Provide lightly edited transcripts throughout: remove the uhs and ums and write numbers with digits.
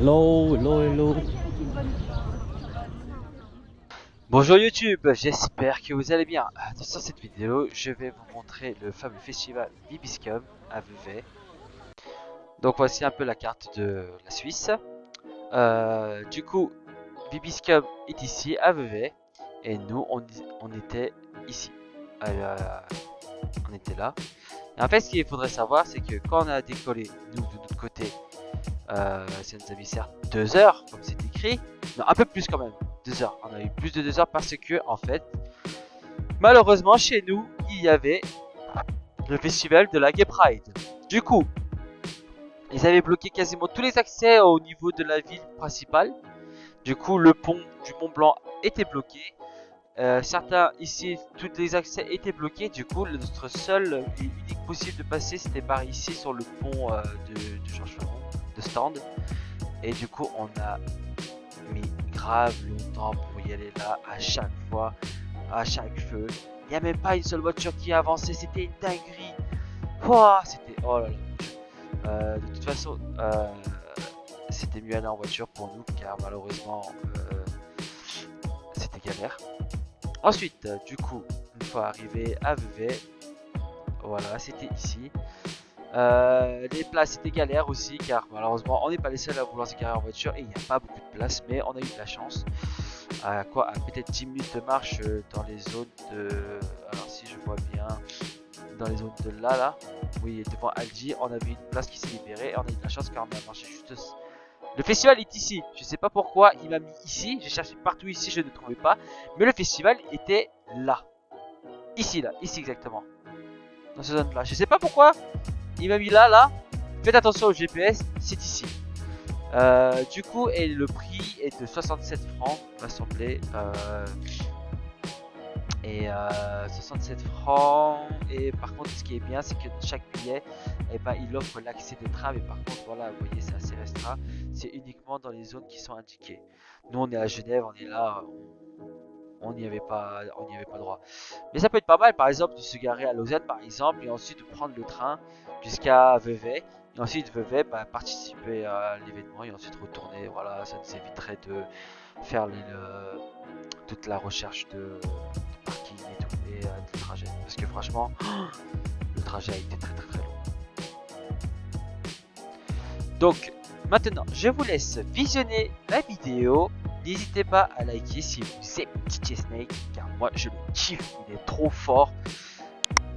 Hello, hello, hello. Bonjour YouTube, j'espère que vous allez bien. Dans cette vidéo, je vais vous montrer le fameux festival Vibiscum à Vevey. Donc voici un peu la carte de la Suisse. Du coup, Vibiscum est ici à Vevey et nous on était ici. On était là. Et en fait, ce qu'il faudrait savoir, c'est que quand on a décollé, nous de notre côté, ça nous a mis certes 2 heures, comme c'est écrit. Non, un peu plus quand même. 2 heures. On a eu plus de 2 heures parce que, en fait, malheureusement, chez nous, il y avait le festival de la Gay Pride. Du coup, ils avaient bloqué quasiment tous les accès au niveau de la ville principale. Du coup, le pont du Mont Blanc était bloqué. Certains ici, tous les accès étaient bloqués. Du coup, notre seul et unique possible de passer, c'était par ici sur le pont de Georges Ferrand, de Stand. Et du coup, on a mis grave longtemps pour y aller là, à chaque fois, à chaque feu. Il n'y a même pas une seule voiture qui avançait, c'était une dinguerie. C'était, oh là là. De toute façon, c'était mieux aller en voiture pour nous, car malheureusement, c'était galère. Ensuite, du coup, une fois arrivé à Vevey, voilà, c'était ici. Les places étaient galères aussi, car malheureusement on n'est pas les seuls à vouloir se garer en voiture et il n'y a pas beaucoup de place, mais on a eu de la chance. À peut-être 10 minutes de marche dans les zones de. Alors, si je vois bien, dans les zones de là, oui, devant Aldi, on avait une place qui s'est libérée et on a eu de la chance car on a marché juste. Le festival est ici, je sais pas pourquoi il m'a mis ici, j'ai cherché partout ici, je ne trouvais pas, mais le festival était là. Ici exactement. Dans cette zone là, je sais pas pourquoi. Il m'a mis là. Faites attention au GPS, c'est ici. Du coup, et le prix est de 67 francs, va sembler. 67 francs. Et par contre, ce qui est bien, c'est que chaque billet, il offre l'accès de train. Mais par contre, voilà, vous voyez, c'est assez restreint. C'est uniquement dans les zones qui sont indiquées. Nous, on est à Genève, on est là. On n'y avait pas droit. Mais ça peut être pas mal, par exemple, de se garer à Lausanne, par exemple, et ensuite de prendre le train jusqu'à Vevey. Et ensuite, Vevey, participer à l'événement et ensuite retourner. Voilà, ça nous éviterait de faire toute la recherche de parking et tout, et de trajet. Parce que franchement, le trajet a été très long. Donc, maintenant, je vous laisse visionner la vidéo. N'hésitez pas à liker si vous aimez DJ Snake, car moi je le kiffe, il est trop fort.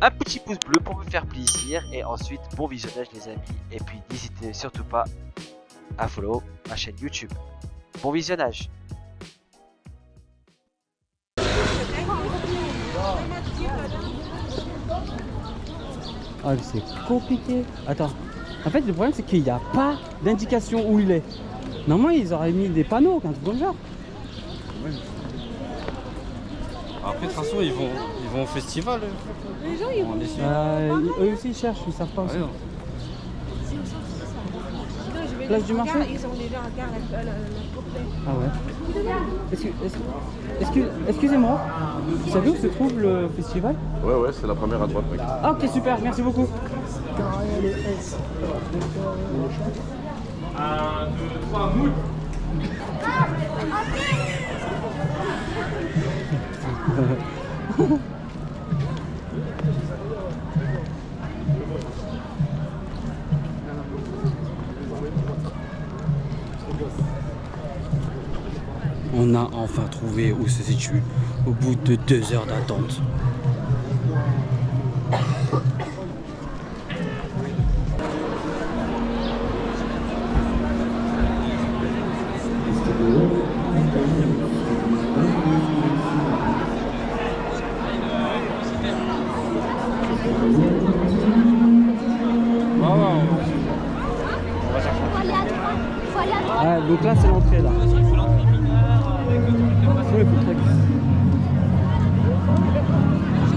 Un petit pouce bleu pour me faire plaisir, et ensuite bon visionnage les amis. Et puis n'hésitez surtout pas à follow ma chaîne YouTube. Bon visionnage. Ah, c'est compliqué. Attends. En fait, le problème, c'est qu'il n'y a pas d'indication où il est. Normalement, ils auraient mis des panneaux, un truc comme ça. Ouais. Après, de toute façon, ils vont au festival. Les gens, ils vont. Eux aussi, ils cherchent, ils savent pas aussi. Ouais, Place du marché. Ils ont déjà un gare Ah ouais. Excusez-moi, vous savez où se trouve le festival? Ouais, c'est la première à droite, mec. Ah, ok, super, merci beaucoup. 1, 2, 3, moule. On a enfin trouvé où se situe au bout de 2 heures d'attente. Ah, donc là c'est l'entrée là. Je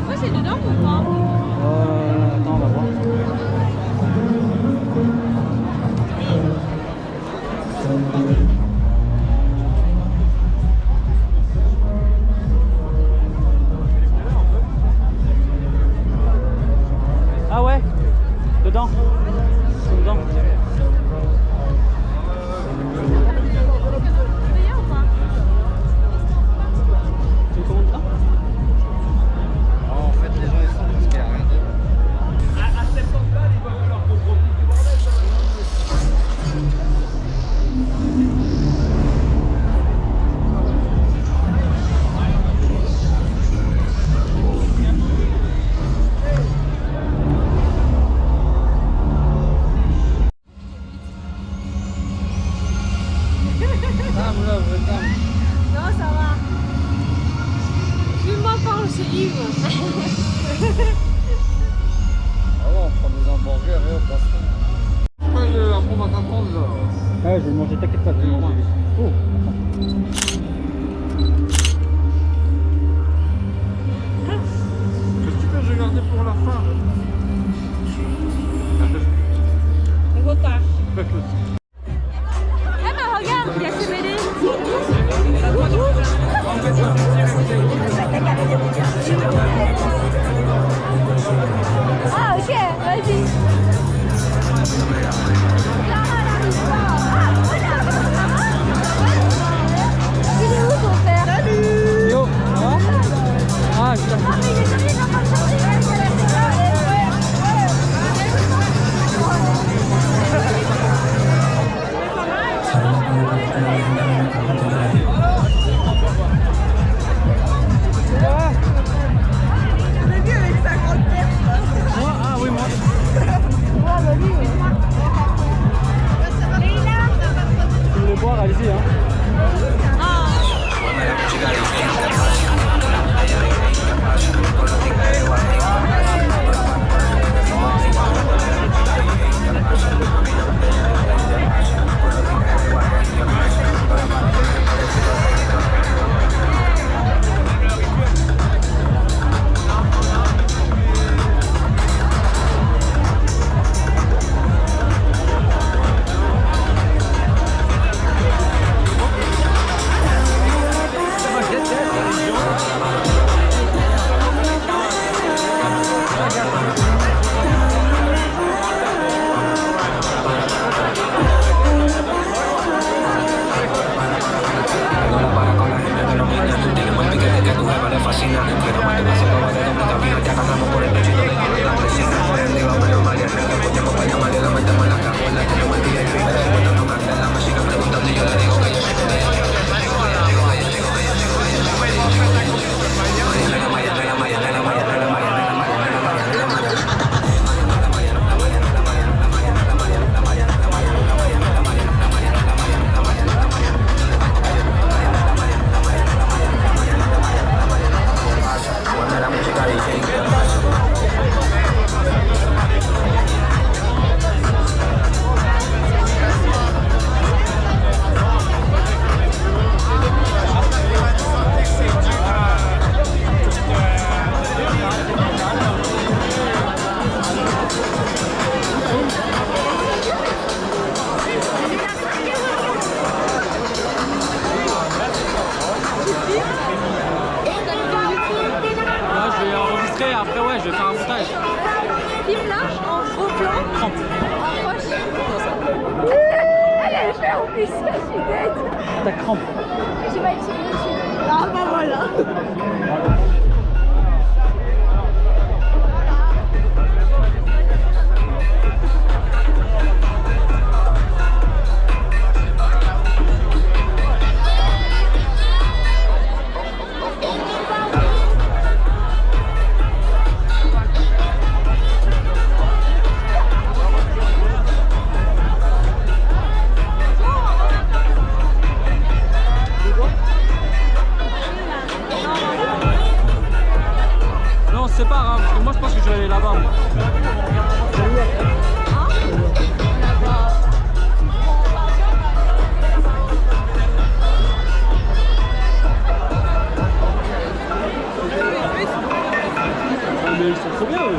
crois que c'est dedans ou pas? Attends, on va voir. Ah ouais, dedans. Dedans. je vais le manger, t'inquiète pas, je vais le manger. Oh, Qu'est-ce que tu veux, je vais garder pour la fin. Retard. Faites le Eh ben regarde, il y a ce mêlé. Ah ok, vas-y. Il est où ton père? Salut. Yo, ça va? Ah, je Ah mais il est sorti, il est en train de sortir. Moi, ah oui, moi. Tu voulais boire, allez-y, hein. Après, ouais, je vais faire un montage. Filme là, en gros plan, en proche. Elle est fait en plus, je suis bête. Ta crampe. Je vais tirer dessus. Ah bah voilà. Non, c'est pas grave, parce que moi je pense que je vais aller là-bas. Moi. Mais ils sont trop bien, eux.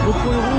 Le point